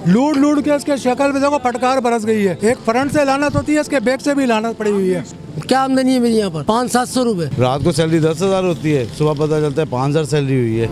लूट लूट के इसके शक्ल पे देखो फटकार बरस गई है। एक फ्रंट से लानत होती है, इसके बैक से भी लानत पड़ी हुई है। क्या आमदनी है मेरी यहाँ पर? 500-700 रुपए। रात को सैलरी 10,000 होती है, सुबह पता चलता है 5,000 सैलरी हुई है।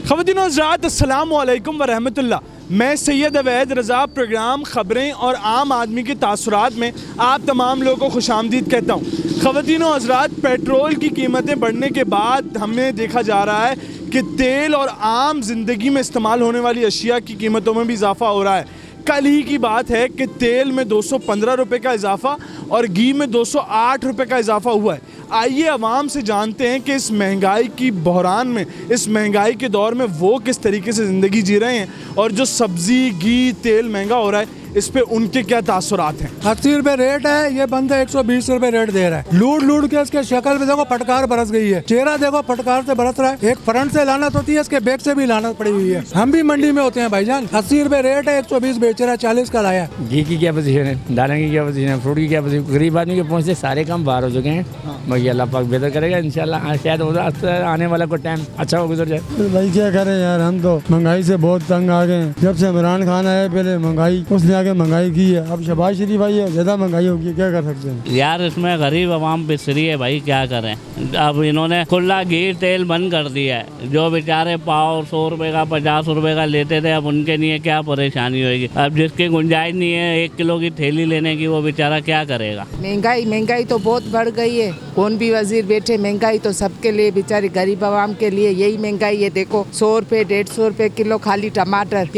ख़वातीन और हज़रात, अस्सलामु अलैकुम व रहमतुल्लाह। मैं सैयद अवैध रज़ा प्रोग्राम ख़बरें और आम आदमी के तासुरात में आप तमाम लोगों को खुशामदीद कहता हूँ। ख़वातीन और हज़रात, पेट्रोल की कीमतें बढ़ने के बाद हमें देखा जा रहा है कि तेल और आम ज़िंदगी में इस्तेमाल होने वाली अशिया की कीमतों में भी इजाफ़ा हो रहा है। कल ही की बात है कि तेल में 215 रुपये का इजाफ़ा और घी में 208 रुपये का इजाफ़ा हुआ है। आइए अवाम से जानते हैं कि इस महंगाई की बहरान में, इस महंगाई के दौर में वो किस तरीके से ज़िंदगी जी रहे हैं और जो सब्ज़ी घी तेल महंगा हो रहा है इस पे उनके क्या तासुरात हैं। 80 रुपए रेट है, ये बंदा 120 रुपए रेट दे रहा है। लूट लूट के इसके शक्ल पे देखो फटकार बरस गई है। चेहरा देखो फटकार से बरस रहा है। एक फ्रंट से लानत होती है, इसके बैक से भी लानत पड़ी हुई है। हम भी मंडी में होते हैं भाईजान। 80 रुपए रेट है, 120 बेच रहा है, 40 का लाया। घी की क्या पोजीशन है, दालें की क्या पोजीशन है, फ्रूट की क्या पोजीशन। गरीब आदमी के पहुँचते सारे काम बाहर हो चुके हैं। बाकी अल्लाह पाक बेहतर करेगा इंशाल्लाह। शायद आने वाला कोई टाइम अच्छा हो गुजर जाए। भाई क्या करें यार, हम तो महंगाई से बहुत तंग आ गए हैं। जब से इमरान खान आए पहले महंगाई, उसने आगे महंगाई की है। अब शहबाज शरीफ आई है, ज्यादा महंगाई होगी, क्या कर सकते हैं यार। इसमें गरीब आवाम पिसरी है भाई, क्या करें। अब इन्होंने खुला घी तेल बंद कर दिया है। जो बेचारे पाव 100 रुपए का 50 रुपए का लेते थे, अब उनके लिए क्या परेशानी होगी। अब जिसकी गुंजाइश नहीं है 1 किलो की थैली लेने की, वो बेचारा क्या करेगा। महंगाई तो बहुत बढ़ गई है। कौन भी वजीर बैठे, महंगाई तो सबके लिए, बेचारे गरीब आवाम के लिए यही महंगाई है। देखो 100 रुपए 150 रुपए किलो खाली टमाटर,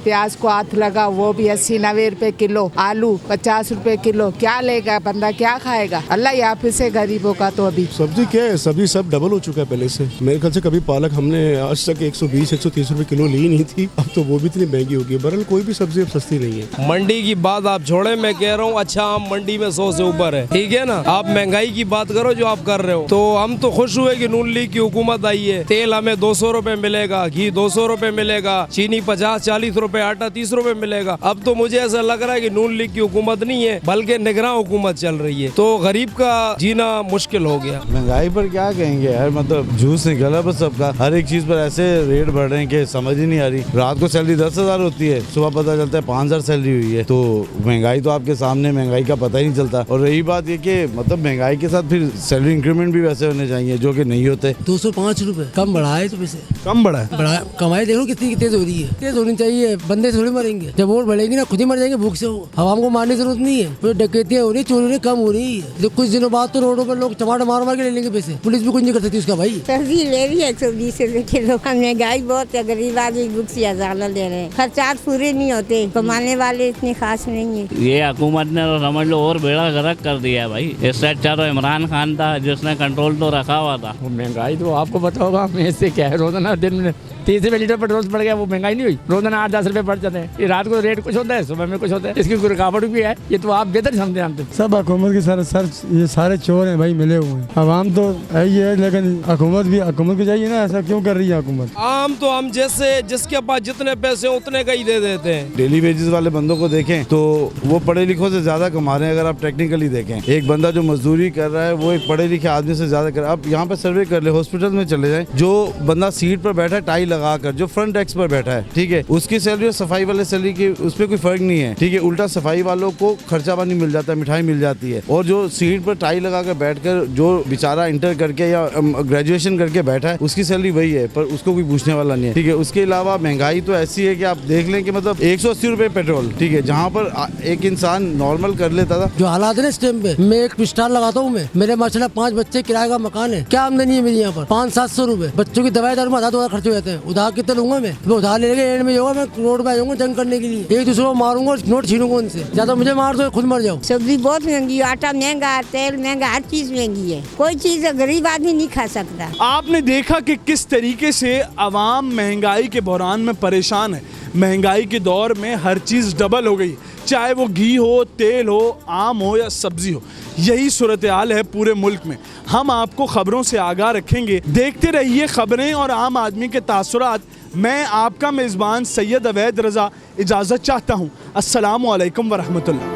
प्याज को हाथ लगा वो भी 80-90 रुपए किलो, आलू 50 रुपए किलो। क्या लेगा बंदा, क्या खाएगा। अल्लाह याफिस है गरीबों का। तो अभी सब्जी क्या है, सब्जी सब डबल हो चुका है पहले से। मेरे ख्याल से कभी पालक हमने आज तक 120-130 रुपए किलो ली नहीं थी, अब तो वो भी इतनी महंगी होगी। बहरहाल कोई भी सब्जी अब सस्ती नहीं है। मंडी की बात आप छोड़े, मैं कह रहा हूँ अच्छा आम मंडी में 100 से ऊपर है, ठीक है ना। आप महंगाई की बात करो जो आप कर रहे हो। तो हम तो खुश हुए कि नून लीग की हुकूमत आई है। तेल हमें 200 रुपए मिलेगा, घी 200 रुपए मिलेगा, चीनी 50-40 रुपए, आटा 30 रुपए मिलेगा। अब तो मुझे ऐसा लग रहा है कि नून लीग की हुकूमत नहीं है बल्कि निगरान हुकूमत चल रही है। तो गरीब का जीना मुश्किल हो गया। महंगाई पर क्या कहेंगे यार, मतलब जूस निकला बस सबका। हर एक चीज पर ऐसे रेट बढ़ रहे हैं कि समझ ही नहीं आ रही। रात को सैलरी 10,000 होती है, सुबह पता चलता है 5,000 सैलरी हुई है। तो महंगाई तो आपके सामने, महंगाई का पता ही नहीं चलता। और रही बात ये कि मतलब महंगाई के साथ फिर सैलरी इंक्रीमेंट भी वैसे होने चाहिए जो कि नहीं होते। 205 रुपए कम बढ़ा है, तो वैसे कम बढ़ा है। बढ़ा कमाई देखो कितनी तेज हो रही है। तेज होनी चाहिए, बंदे थोड़ी मरेंगे। जब वोट बढ़ेगी ना खुद ही मर जाएंगे भूख से। आवाम को मारने की जरूरत नहीं है। तो डकैतियां हो रही, चोरी कम हो रही है। जो कुछ दिनों बाद तो रोडों पर लोग टमाटर मार मार के ले लेंगे पैसे, पुलिस भी कुछ नहीं कर सकती उसका। भाई सब्जी ले रही है 120 रुपए किलो। महंगाई बहुत है, गरीब आदमी भूख से अजाला ले रहे हैं। खर्चात पूरे नहीं होते, कमाने वाले इतने खास नहीं है। ये हुकूमत ने तो समझ लो और बेड़ा गर्क कर दिया है भाई। इससे अच्छा तो इमरान खान था जिसने कंट्रोल तो रखा हुआ था। महंगाई तो आपको पता होगा, मैं इससे क्या है, रोजाना दिन में 30 रुपए लीटर पेट्रोल बढ़ गया। वो महंगाई नहीं हुई, रोजाना 8-10 रुपए बढ़ जाते हैं। रात को रेट कुछ होता है, सुबह में कुछ होता है। इसकी कोई रुकावट भी है, ये तो आप बेहतर समझते हैं। सब हुकूमत के ये सारे चोर हैं भाई, मिले हुए हैं। आवाम तो यही है, लेकिन हुकूमत को चाहिए ना, ऐसा क्यों कर रही है हुकूमत। आम तो हम जैसे जिसके पास जितने पैसे उतने का ही दे देते हैं। डेली वेजेस वाले बंदों को देखें तो वो पढ़े लिखों से ज्यादा कमा रहे हैं। अगर आप टेक्निकली देखें, एक बंदा जो मजदूरी कर रहा है वो एक पढ़े लिखे आदमी से ज्यादा कर रहा है। आप यहाँ पे सर्वे कर ले, हॉस्पिटल में चले जाएं, जो बंदा सीट पर बैठा है टाई लगाकर, जो फ्रंट डेस्क पर बैठा है, ठीक है, उसकी सैलरी और सफाई वाले सैलरी की उसमें कोई फर्क नहीं है, ठीक है। उल्टा सफाई वालों को खर्चा पानी मिल जाता है, मिठाई मिल जाती है। और जो सीट पर टाई लगाकर बैठकर जो बेचारा इंटर करके या ग्रेजुएशन करके बैठा है, उसकी सैलरी वही है, पर उसको कोई पूछने वाला नहीं है, ठीक है। उसके अलावा महंगाई तो ऐसी है कि आप देख लें कि मतलब 180 रुपए पेट्रोल, ठीक है, जहाँ पर एक इंसान नॉर्मल कर लेता था। जो हालात है ना इस टाइम पे, मैं एक स्टार लगाता हूँ। मैं मेरे माशाल्लाह 5 बच्चे, किराए का मकान है। क्या आमदनी है मेरी यहाँ पर? 500-700 रुपए। बच्चों की दवाई दारू में 1,000-2,000 खर्च हो जाते हैं। उधार कितना लूंगा मैं उधार ले लेंगे, एंड में होगा मैं रोड पे आऊंगा जंग करने के लिए, एक दूसरे को मारूंगा और नोट छीनूंगा उनसे। ज्यादा मुझे मार दो, खुद मर जाओ। सब्जी बहुत महंगी है, आटा महंगा, तेल महंगा, हर चीज महंगी है। कोई चीज गरीब आदमी नहीं खा सकता। आपने देखा कि किस तरीके से अवाम महंगाई के बहरान में परेशान है। महंगाई के दौर में हर चीज़ डबल हो गई, चाहे वो घी हो, तेल हो, आम हो या सब्जी हो। यही सूरत हाल है पूरे मुल्क में। हम आपको खबरों से आगाह रखेंगे। देखते रहिए खबरें और आम आदमी के तासुरात। मैं आपका मेज़बान सैयद अवैध रज़ा इजाज़त चाहता हूँ। अस्सलामु अलैकुम व रहमतुल्लाह।